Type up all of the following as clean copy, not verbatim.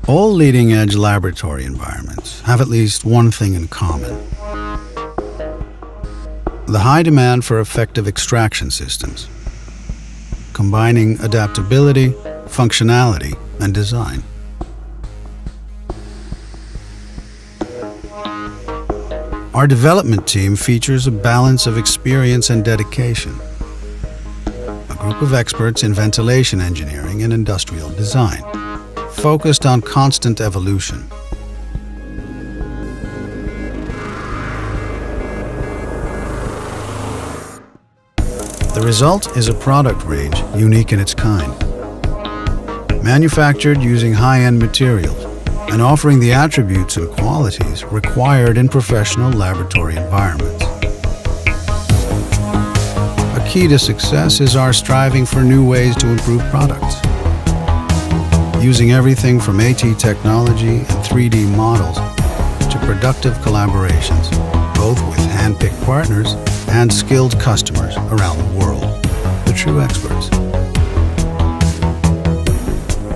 All leading-edge laboratory environments have at least one thing in common: the high demand for effective extraction systems, combining adaptability, functionality, and design. Our development team features a balance of experience and dedication. A group of experts in ventilation engineering and industrial design, focused on constant evolution. The result is a product range unique in its kind, manufactured using high-end materials and offering the attributes and qualities required in professional laboratory environments. A key to success is our striving for new ways to improve products. Using everything from AT technology and 3D models to productive collaborations, both with hand-picked partners and skilled customers around the world, the true experts.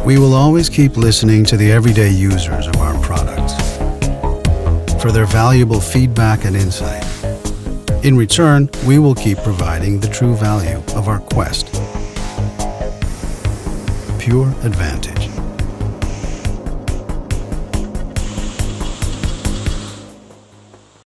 We will always keep listening to the everyday users of our products for their valuable feedback and insight. In return, we will keep providing the true value of our quest: pure advantage.